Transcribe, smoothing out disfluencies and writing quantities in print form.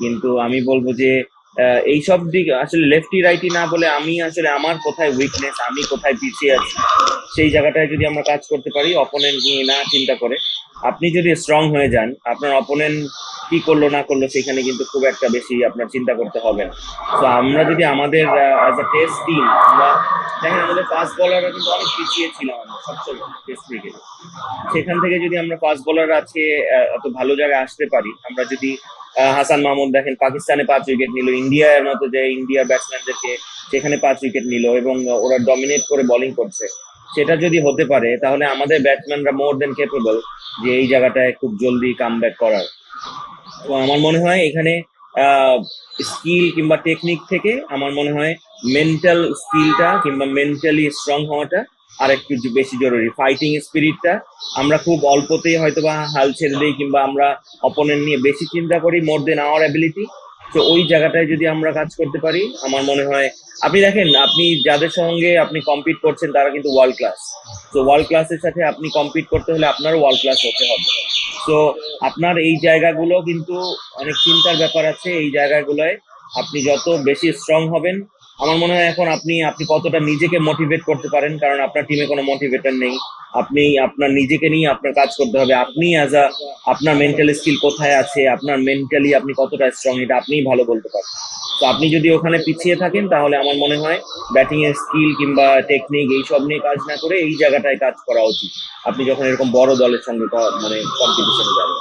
কিন্তু আমি বলবো যে এইসব দিক আসলে লেফটি রাইটি না বলে আমি আসলে আমার কোথায় উইকনেস, আমি কোথায় পিছিয়ে আছি, সেই জায়গাটায় যদি আমরা কাজ করতে পারি অপোনেন্ট নিয়ে না চিন্তা করে। আপনি যদি স্ট্রং হয়ে যান, আপনার অপোনেন্ট কি করলো না করলো সেখানে কিন্তু খুব একটা বেশি আপনার চিন্তা করতে হবে না। তো আমরা যদি আমাদের অ্যাজ আ টেস্ট টিম, আমরা দেখেন আমাদের ফাস্ট বোলাররা কিন্তু অনেক পিছিয়ে ছিলাম আমরা সবসময় টেস্ট ক্রিকেটে। সেখান থেকে যদি আমরা ফাস্ট বোলার আছে এত ভালো জায়গায় আসতে পারি, আমরা যদি হাসান মাহমুদ দেখেন পাকিস্তানে 5 উইকেট নিল, ইন্ডিয়ার মতো যে ইন্ডিয়ার ব্যাটসম্যানদেরকে সেখানে 5 উইকেট নিল এবং ওরা ডমিনেট করে বোলিং করছে, সেটা যদি হতে পারে তাহলে আমাদের ব্যাটসম্যানরা মোর দেন কেপেবল যে এই জায়গাটায় খুব জলদি কাম ব্যাক করার। তো আমার মনে হয় এখানে স্কিল কিংবা টেকনিক থেকে আমার মনে হয় মেন্টাল স্কিলটা কিংবা মেন্টালি স্ট্রং হওয়াটা আর একটু বেশি জরুরি। ফাইটিং স্পিরিটটা আমরা খুব অল্পতেই হয়তো বা হাল ছেড়ে দিই কিংবা আমরা অপোনেন্ট নিয়ে বেশি চিন্তা করি মোর দেন আওয়ার অ্যাবিলিটি। তো ওই জায়গাটায় যদি আমরা কাজ করতে পারি আমার মনে হয়, আপনি দেখেন আপনি যাদের সঙ্গে আপনি কম্পিট করছেন তারা কিন্তু ওয়ার্ল্ড ক্লাস। তো ওয়ার্ল্ড ক্লাসের সাথে আপনি কম্পিট করতে হলে আপনারও ওয়ার্ল্ড ক্লাস হতে হবে। তো আপনার এই জায়গাগুলো কিন্তু অনেক চিন্তার ব্যাপার আছে। এই জায়গাগুলোয় আপনি যত বেশি স্ট্রং হবেন, আমার মনে হয় এখন আপনি আপনি কতটা নিজেকে মোটিভেট করতে পারেন, কারণ আপনার টিমে কোনো মোটিভেটর নেই। আপনি আপনার নিজেকে নিয়ে আপনার কাজ করতে হবে। আপনি অ্যাজ আ আপনার মেন্টাল স্কিল কোথায় আছে, আপনার মেন্টালি আপনি কতটা স্ট্রং, এটা আপনিই ভালো বলতে পারেন। তো আপনি যদি ওখানে পিছিয়ে থাকেন তাহলে আমার মনে হয় ব্যাটিং এর স্কিল কিংবা টেকনিক এইসব নিয়ে কাজ না করে এই জায়গাটায় কাজ করা উচিত আপনি যখন এরকম বড় দলের সঙ্গে মানে কম্পিটিশনে যাবেন।